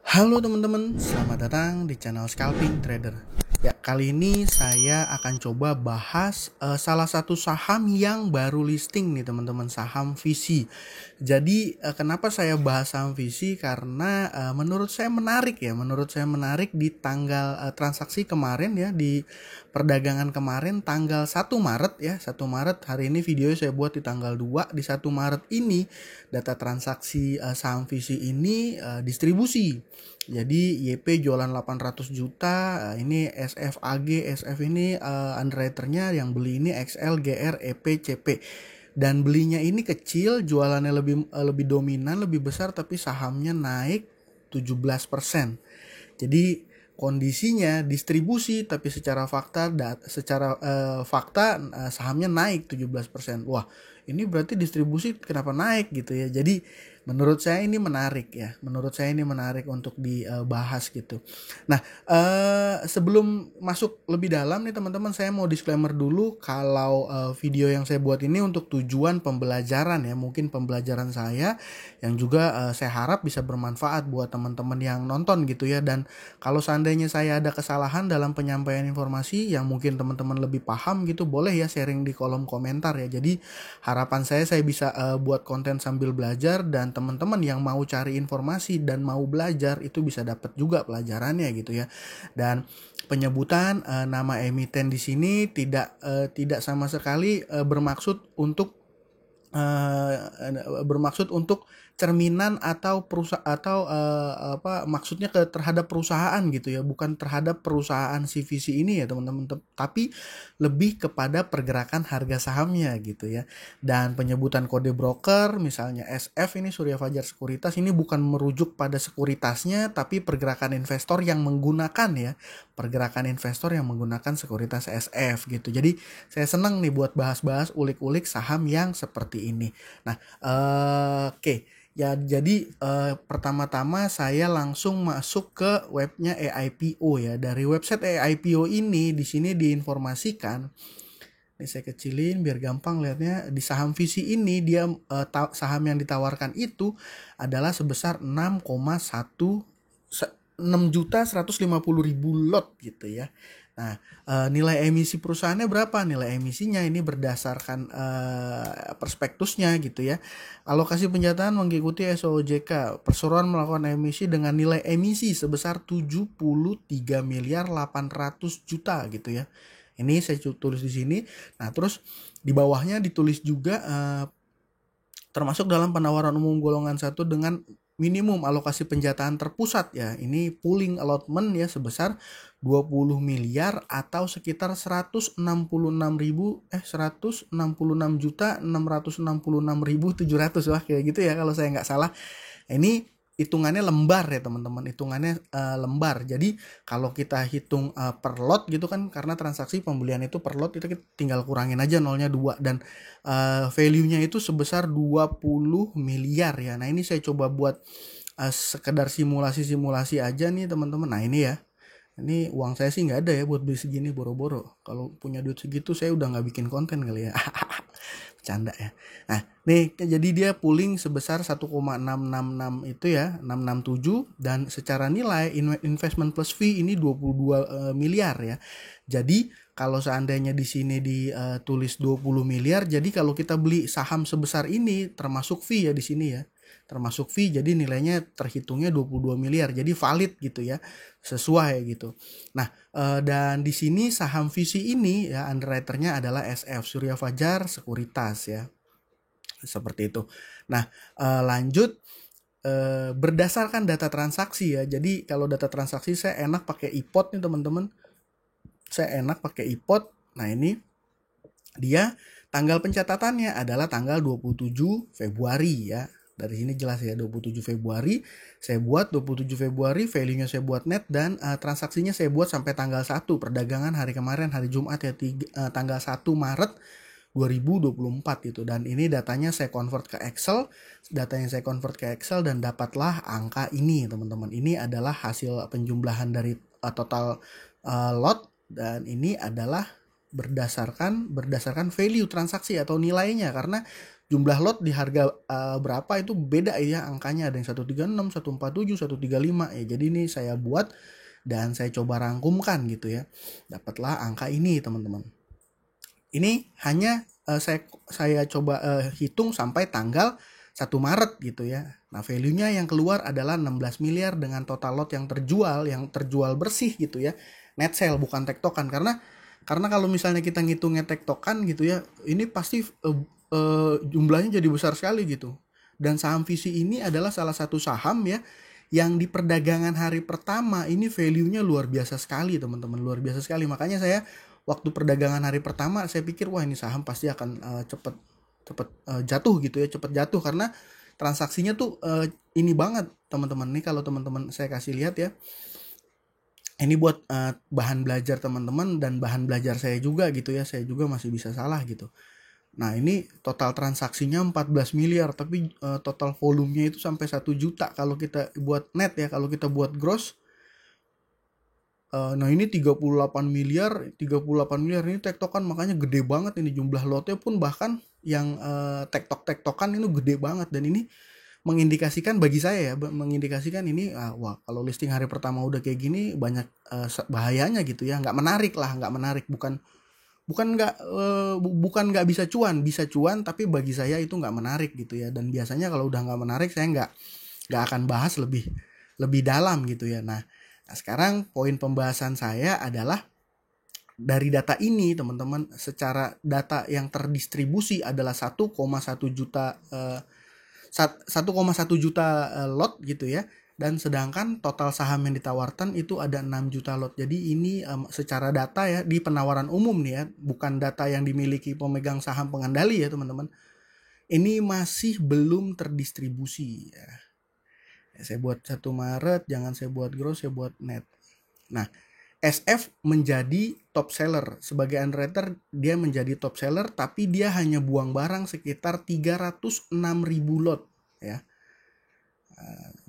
Halo teman-teman, selamat datang di channel Scalping Trader. Ya, kali ini saya akan coba bahas salah satu saham yang baru listing nih teman-teman, saham VC. Jadi kenapa saya bahas saham VC? Karena menurut saya menarik di tanggal transaksi kemarin ya, di perdagangan kemarin tanggal 1 Maret ya, 1 Maret. Hari ini video saya buat di tanggal 2, di 1 Maret ini data transaksi saham VC ini distribusi. Jadi YP jualan 800 juta, ini SFAG, SF ini underwriternya yang beli ini XL, GR, EP, CP. Dan belinya ini kecil, jualannya lebih dominan, lebih besar, tapi sahamnya naik 17%. Jadi kondisinya distribusi, tapi secara fakta sahamnya naik 17%. Wah, ini berarti distribusi kenapa naik gitu ya. Jadi menurut saya ini menarik ya. Menurut saya ini menarik untuk dibahas gitu. Nah, sebelum masuk lebih dalam nih teman-teman, saya mau disclaimer dulu kalau video yang saya buat ini untuk tujuan pembelajaran ya. Mungkin pembelajaran saya yang juga saya harap bisa bermanfaat buat teman-teman yang nonton gitu ya. Dan kalau seandainya saya ada kesalahan dalam penyampaian informasi yang mungkin teman-teman lebih paham gitu, boleh ya sharing di kolom komentar ya. Jadi harapan saya bisa buat konten sambil belajar, dan teman-teman yang mau cari informasi dan mau belajar itu bisa dapat juga pelajarannya gitu ya. Dan penyebutan nama emiten di sini tidak sama sekali bermaksud untuk cerminan atau maksudnya terhadap perusahaan gitu ya, bukan terhadap perusahaan CVC ini ya teman-teman, tapi lebih kepada pergerakan harga sahamnya gitu ya. Dan penyebutan kode broker misalnya SF ini Surya Fajar Sekuritas, ini bukan merujuk pada sekuritasnya, tapi pergerakan investor yang menggunakan sekuritas SF gitu. Jadi saya senang nih buat bahas-bahas ulik-ulik saham yang seperti ini. Nah, oke. Ya, jadi pertama-tama saya langsung masuk ke webnya AIPO ya. Dari website AIPO ini di sini diinformasikan. Ini saya kecilin biar gampang lihatnya. Di saham VC ini dia saham yang ditawarkan itu adalah sebesar 6.150.000 lot gitu ya. Nah, nilai emisi perusahaannya berapa? Nilai emisinya ini berdasarkan prospektusnya gitu ya. Alokasi penjataan mengikuti SOJK. Perseroan melakukan emisi dengan nilai emisi sebesar 73 miliar 800 juta gitu ya. Ini saya tulis di sini. Nah, terus di bawahnya ditulis juga termasuk dalam penawaran umum golongan 1 dengan minimum alokasi penjataan terpusat ya. Ini pooling allotment ya sebesar 20 miliar atau sekitar 166 juta 666.700, wah kayak gitu ya kalau saya nggak salah. Ini hitungannya lembar ya teman-teman, hitungannya lembar. Jadi kalau kita hitung per lot gitu kan, karena transaksi pembelian itu per lot, itu kita tinggal kurangin aja nolnya 2, dan value-nya itu sebesar 20 miliar ya. Nah, ini saya coba buat sekedar simulasi aja nih teman-teman. Nah, ini ya. Ini uang saya sih nggak ada ya buat beli segini, boro-boro. Kalau punya duit segitu saya udah nggak bikin konten kali ya. Bercanda ya. Nah, nih jadi dia pooling sebesar 1,666 itu ya, 667, dan secara nilai investment plus fee ini 22 miliar ya. Jadi kalau seandainya di sini ditulis 20 miliar, jadi kalau kita beli saham sebesar ini termasuk fee ya di sini ya. Termasuk fee, jadi nilainya terhitungnya 22 miliar. Jadi valid gitu ya. Sesuai gitu. Nah, dan di sini saham VC ini ya underwriternya adalah SF Surya Fajar Sekuritas ya. Seperti itu. Nah, lanjut berdasarkan data transaksi ya. Jadi kalau data transaksi saya enak pakai iPod nih teman-teman. Saya enak pakai iPod. Nah, ini dia tanggal pencatatannya adalah tanggal 27 Februari ya. Dari sini jelas ya, 27 Februari saya buat, 27 Februari value-nya saya buat net, dan transaksinya saya buat sampai tanggal 1 perdagangan hari kemarin, hari Jumat ya, tanggal 1 Maret 2024 gitu. Dan ini datanya saya convert ke Excel, dan dapatlah angka ini teman-teman. Ini adalah hasil penjumlahan dari total lot, dan ini adalah berdasarkan value transaksi atau nilainya, karena jumlah lot di harga berapa itu beda ya angkanya, ada yang 136, 147, 135 ya. Jadi ini saya buat dan saya coba rangkumkan gitu ya. Dapatlah angka ini teman-teman. Ini hanya saya coba hitung sampai tanggal 1 Maret gitu ya. Nah, value-nya yang keluar adalah 16 miliar dengan total lot yang terjual bersih gitu ya. Net sale bukan tektokan, karena kalau misalnya kita ngitungnya tektokan gitu ya, ini pasti jumlahnya jadi besar sekali gitu. Dan saham Visi ini adalah salah satu saham ya yang di perdagangan hari pertama ini value-nya luar biasa sekali teman-teman, luar biasa sekali. Makanya saya waktu perdagangan hari pertama saya pikir wah ini saham pasti akan cepet jatuh gitu ya, cepet jatuh karena transaksinya tuh ini banget teman-teman. Nih kalau teman-teman saya kasih lihat ya, ini buat bahan belajar teman-teman dan bahan belajar saya juga gitu ya, saya juga masih bisa salah gitu. Nah ini total transaksinya 14 miliar tapi total volumenya itu sampai 1 juta kalau kita buat net ya. Kalau kita buat gross, nah ini 38 miliar ini tektokan, makanya gede banget ini jumlah lotnya pun, bahkan yang tektokan ini gede banget. Dan ini mengindikasikan bagi saya ya, mengindikasikan ini wah kalau listing hari pertama udah kayak gini banyak bahayanya gitu ya, nggak menarik, bukan nggak bisa cuan, tapi bagi saya itu nggak menarik gitu ya. Dan biasanya kalau udah nggak menarik saya nggak akan bahas lebih dalam gitu ya. Nah sekarang poin pembahasan saya adalah dari data ini teman-teman, secara data yang terdistribusi adalah 1,1 juta 1,1 juta lot gitu ya. Dan sedangkan total saham yang ditawarkan itu ada 6 juta lot. Jadi ini secara data ya, di penawaran umum nih ya, bukan data yang dimiliki pemegang saham pengendali ya teman-teman. Ini masih belum terdistribusi ya. Saya buat 1 Maret, jangan saya buat gross, saya buat net. Nah, SF menjadi top seller. Sebagai underwriter dia menjadi top seller, tapi dia hanya buang barang sekitar 306.000 lot ya.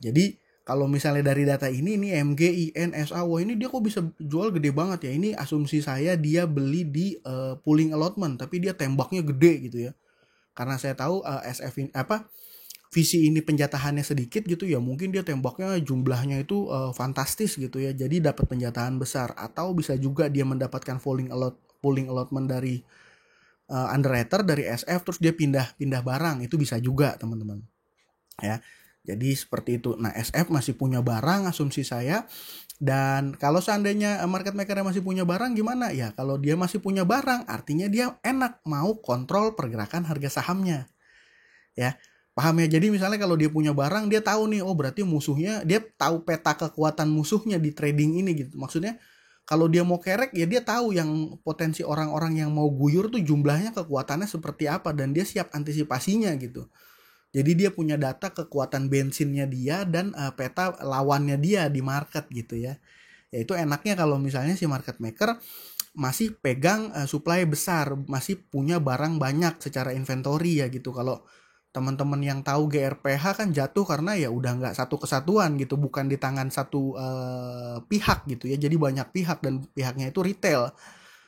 Jadi kalau misalnya dari data ini MGI, NSA, wah ini dia kok bisa jual gede banget ya. Ini asumsi saya dia beli di pooling allotment, tapi dia tembaknya gede gitu ya. Karena saya tahu SF ini Visi ini penjatahannya sedikit gitu ya, mungkin dia tembaknya jumlahnya itu fantastis gitu ya, jadi dapat penjatahan besar. Atau bisa juga dia mendapatkan pooling allotment dari underwriter, dari SF, terus dia pindah barang, itu bisa juga teman-teman ya. Jadi seperti itu. Nah SF masih punya barang asumsi saya. Dan kalau seandainya market maker masih punya barang gimana ya? Kalau dia masih punya barang artinya dia enak mau kontrol pergerakan harga sahamnya ya. Paham ya? Jadi misalnya kalau dia punya barang, dia tahu nih, oh berarti musuhnya, dia tahu peta kekuatan musuhnya di trading ini gitu. Maksudnya kalau dia mau kerek ya dia tahu yang potensi orang-orang yang mau guyur tuh jumlahnya, kekuatannya seperti apa, dan dia siap antisipasinya gitu. Jadi dia punya data kekuatan bensinnya dia dan peta lawannya dia di market gitu ya. Ya itu enaknya kalau misalnya si market maker masih pegang supply besar, masih punya barang banyak secara inventory ya gitu. Kalau teman-teman yang tahu GRPH kan jatuh karena ya udah nggak satu kesatuan gitu, bukan di tangan satu pihak gitu ya, jadi banyak pihak dan pihaknya itu retail,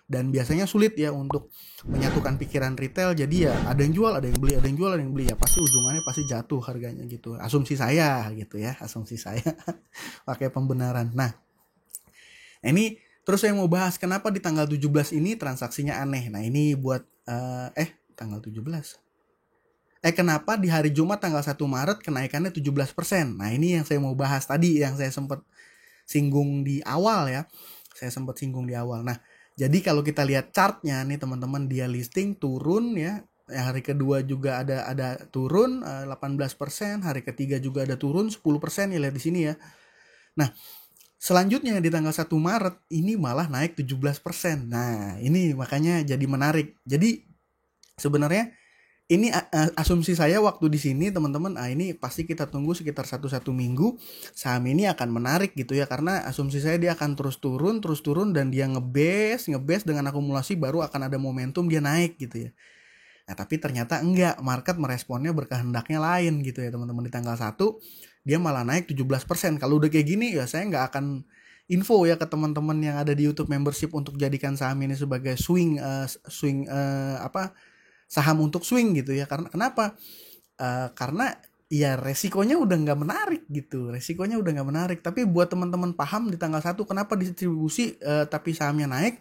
dan biasanya sulit ya untuk menyatukan pikiran retail. Jadi ya ada yang jual, ada yang beli, ya pasti ujungannya pasti jatuh harganya gitu, asumsi saya gitu ya, asumsi saya pakai pembenaran. Nah ini terus saya mau bahas kenapa di tanggal 17 ini transaksinya aneh. Nah ini buat tanggal 17, kenapa di hari Jumat tanggal 1 Maret kenaikannya 17%. Nah ini yang saya mau bahas tadi, yang saya sempat singgung di awal ya. Nah jadi kalau kita lihat chartnya nih teman-teman, dia listing turun ya. Hari kedua juga ada turun 18%, hari ketiga juga ada turun 10% ya, lihat di sini ya. Nah selanjutnya di tanggal 1 Maret ini malah naik 17%. Nah ini makanya jadi menarik. Jadi sebenarnya ini asumsi saya waktu di sini teman-teman, ini pasti kita tunggu sekitar satu minggu saham ini akan menarik gitu ya, karena asumsi saya dia akan terus turun dan dia ngebase dengan akumulasi baru akan ada momentum dia naik gitu ya. Nah tapi ternyata enggak, market meresponnya berkehendaknya lain gitu ya teman-teman. Di tanggal 1 dia malah naik 17%. Kalau udah kayak gini ya saya nggak akan info ya ke teman-teman yang ada di YouTube membership untuk jadikan saham ini sebagai swing saham untuk swing gitu ya. Karena kenapa? Karena ya resikonya udah nggak menarik gitu, resikonya udah nggak menarik. Tapi buat teman-teman paham di tanggal 1 kenapa distribusi tapi sahamnya naik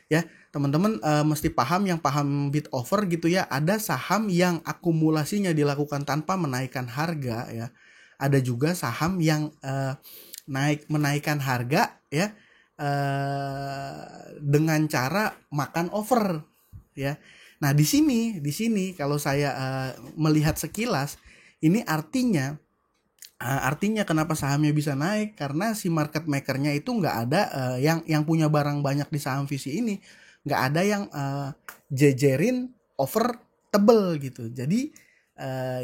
ya, teman-teman mesti paham, yang paham bid over gitu ya, ada saham yang akumulasinya dilakukan tanpa menaikkan harga ya, ada juga saham yang menaikkan harga ya dengan cara makan over ya. Nah di sini kalau saya melihat sekilas, ini artinya kenapa sahamnya bisa naik, karena si market makernya itu nggak ada yang punya barang banyak di saham visi ini, nggak ada yang jejerin over tebel gitu. Jadi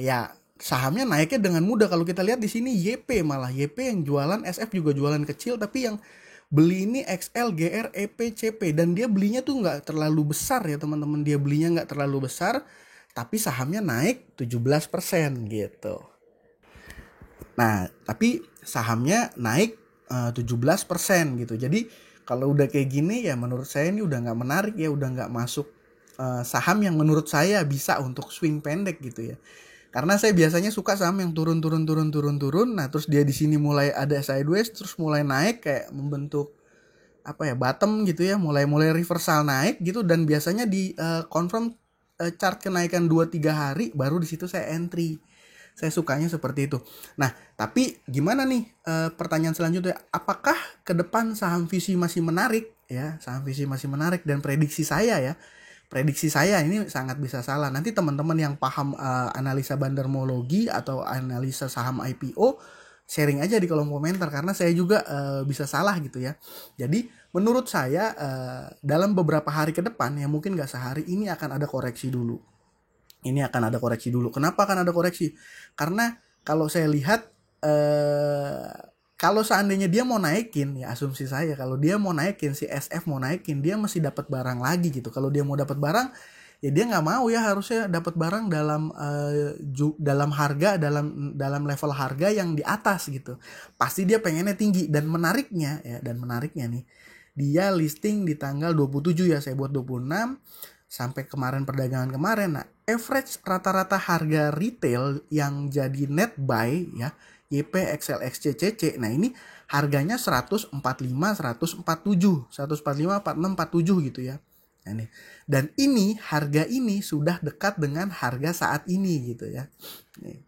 ya sahamnya naiknya dengan mudah. Kalau kita lihat di sini YP, malah YP yang jualan, SF juga jualan kecil, tapi yang beli ini XL, GR, EP, CP, dan dia belinya tuh nggak terlalu besar ya teman-teman, dia belinya nggak terlalu besar, tapi sahamnya naik 17% gitu. Nah, tapi sahamnya naik 17% gitu. Jadi kalau udah kayak gini ya menurut saya ini udah nggak menarik ya, udah nggak masuk saham yang menurut saya bisa untuk swing pendek gitu ya. Karena saya biasanya suka saham yang turun. Nah, terus dia di sini mulai ada sideways, terus mulai naik kayak membentuk bottom gitu ya, mulai reversal naik gitu, dan biasanya di confirm chart kenaikan 2-3 hari baru di situ saya entry. Saya sukanya seperti itu. Nah, tapi gimana nih pertanyaan selanjutnya, apakah ke depan saham visi masih menarik ya? Saham visi masih menarik, dan prediksi saya ini sangat bisa salah. Nanti teman-teman yang paham analisa bandarmologi atau analisa saham IPO, sharing aja di kolom komentar, karena saya juga bisa salah gitu ya. Jadi menurut saya dalam beberapa hari ke depan ya, mungkin nggak sehari, ini akan ada koreksi dulu. Kenapa akan ada koreksi? Karena kalau saya lihat kalau seandainya dia mau naikin, ya asumsi saya kalau dia mau naikin, si SF mau naikin, dia mesti dapat barang lagi gitu. Kalau dia mau dapat barang, ya dia nggak mau ya, harusnya dapat barang dalam harga, dalam level harga yang di atas gitu. Pasti dia pengennya tinggi, dan menariknya nih, dia listing di tanggal 27 ya, saya buat 26 sampai kemarin perdagangan kemarin. Nah, average rata-rata harga retail yang jadi net buy ya, YP, XL, XC, CC. Nah, ini harganya 145, 147, 145, 46, 47 gitu ya. Nah, ini. Dan ini harga ini sudah dekat dengan harga saat ini gitu ya. Nih.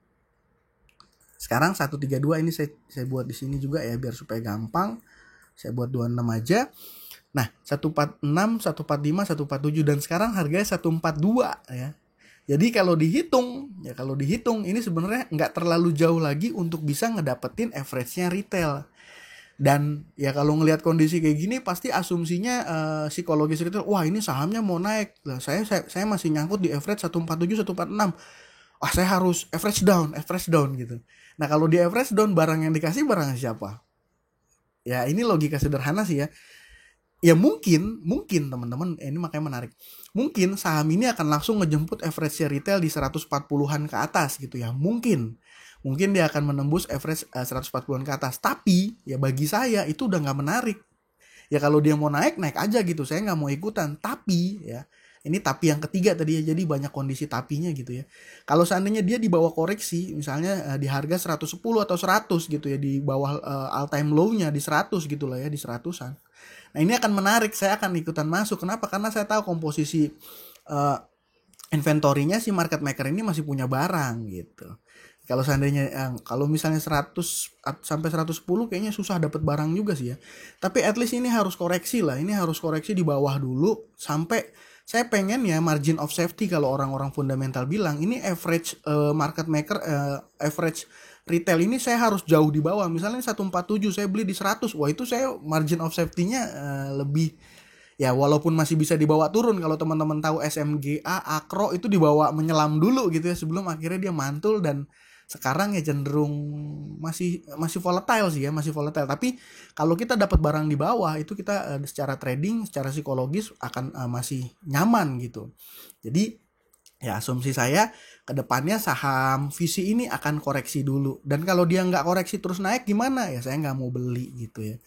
Sekarang 132 ini saya buat di sini juga ya biar supaya gampang. Saya buat 26 aja. Nah, 146, 145, 147, dan sekarang harganya 142 ya. Jadi kalau dihitung ini sebenarnya nggak terlalu jauh lagi untuk bisa ngedapetin average-nya retail. Dan ya kalau ngelihat kondisi kayak gini, pasti asumsinya psikologis retail, wah ini sahamnya mau naik. Lah saya masih nyangkut di average 147, 146. Wah, saya harus average down gitu. Nah, kalau di average down, barang yang dikasih barang siapa? Ya ini logika sederhana sih ya. Ya mungkin teman-teman, ini makanya menarik. Mungkin saham ini akan langsung ngejemput average retail di 140-an ke atas gitu ya. Mungkin dia akan menembus average 140-an ke atas. Tapi ya bagi saya itu udah nggak menarik. Ya kalau dia mau naik aja gitu. Saya nggak mau ikutan. Tapi ya, ini tapi yang ketiga tadi ya, jadi banyak kondisi tapinya gitu ya. Kalau seandainya dia di bawah koreksi, misalnya di harga 110 atau 100 gitu ya, di bawah all time low-nya di 100 gitu lah ya, di 100-an. Nah, ini akan menarik, saya akan ikutan masuk. Kenapa? Karena saya tahu komposisi inventory-nya si market maker ini masih punya barang gitu. Kalau seandainya kalau misalnya 100 sampai 110 kayaknya susah dapat barang juga sih ya. Tapi at least ini harus koreksi lah. Ini harus koreksi di bawah dulu sampai, saya pengen ya margin of safety, kalau orang-orang fundamental bilang ini average market maker, average retail ini saya harus jauh di bawah. Misalnya 147 saya beli di 100. Wah, itu saya margin of safety-nya lebih ya, walaupun masih bisa dibawa turun. Kalau teman-teman tahu SMGA, Akro itu dibawa menyelam dulu gitu ya, sebelum akhirnya dia mantul, dan sekarang ya cenderung masih volatile sih ya, masih volatile. Tapi kalau kita dapat barang di bawah itu, kita secara trading, secara psikologis akan masih nyaman gitu. Jadi ya asumsi saya kedepannya saham visi ini akan koreksi dulu. Dan kalau dia nggak koreksi terus naik gimana ya, saya nggak mau beli gitu ya.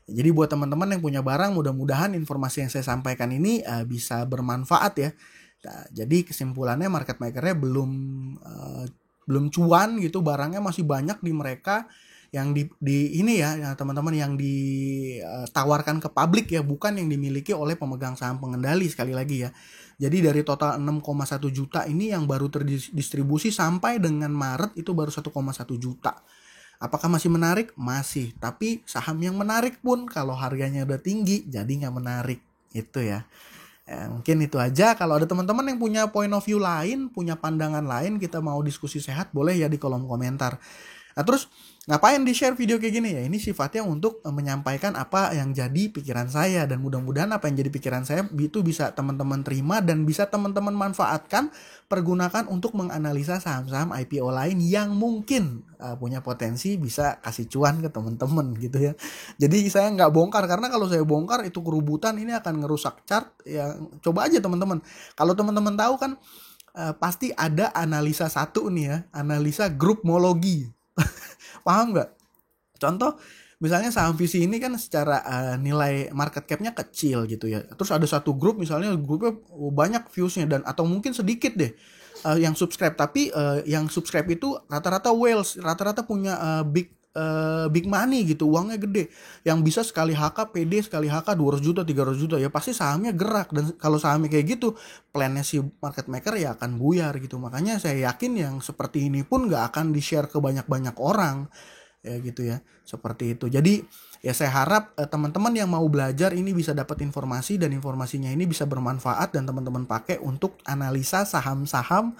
Jadi buat teman-teman yang punya barang, mudah-mudahan informasi yang saya sampaikan ini bisa bermanfaat ya. Nah, jadi kesimpulannya market makernya belum cuan gitu, barangnya masih banyak di mereka yang di ini ya teman-teman, yang ditawarkan ke publik ya, bukan yang dimiliki oleh pemegang saham pengendali sekali lagi ya. Jadi dari total 6,1 juta ini yang baru terdistribusi sampai dengan Maret itu baru 1,1 juta. Apakah masih menarik? Masih. Tapi saham yang menarik pun kalau harganya udah tinggi jadi nggak menarik. Itu ya. Mungkin itu aja. Kalau ada teman-teman yang punya point of view lain, punya pandangan lain, kita mau diskusi sehat, boleh ya di kolom komentar. Nah terus ngapain di share video kayak gini ya? Ini sifatnya untuk menyampaikan apa yang jadi pikiran saya, dan mudah-mudahan apa yang jadi pikiran saya itu bisa teman-teman terima dan bisa teman-teman manfaatkan, pergunakan untuk menganalisa saham-saham IPO lain yang mungkin punya potensi bisa kasih cuan ke teman-teman gitu ya. Jadi saya nggak bongkar, karena kalau saya bongkar itu kerubutan, ini akan ngerusak chart ya. Coba aja teman-teman, kalau teman-teman tahu kan pasti ada analisa satu nih ya, analisa grupmologi. Paham nggak? Contoh misalnya saham visi ini kan secara nilai market cap-nya kecil gitu ya. Terus ada satu grup, misalnya grupnya banyak views-nya, dan atau mungkin sedikit deh yang subscribe, tapi yang subscribe itu rata-rata whales, rata-rata punya big money gitu, uangnya gede, yang bisa sekali HK PD, sekali HK 200 juta 300 juta ya, pasti sahamnya gerak. Dan kalau sahamnya kayak gitu, plannya si market maker ya akan buyar gitu. Makanya saya yakin yang seperti ini pun gak akan di-share ke banyak-banyak orang ya gitu ya, seperti itu. Jadi ya saya harap teman-teman yang mau belajar ini bisa dapat informasi, dan informasinya ini bisa bermanfaat dan teman-teman pakai untuk analisa saham-saham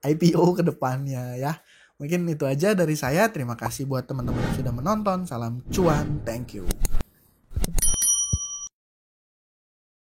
IPO ke depannya ya. Mungkin itu aja dari saya. Terima kasih buat teman-teman yang sudah menonton. Salam cuan, thank you.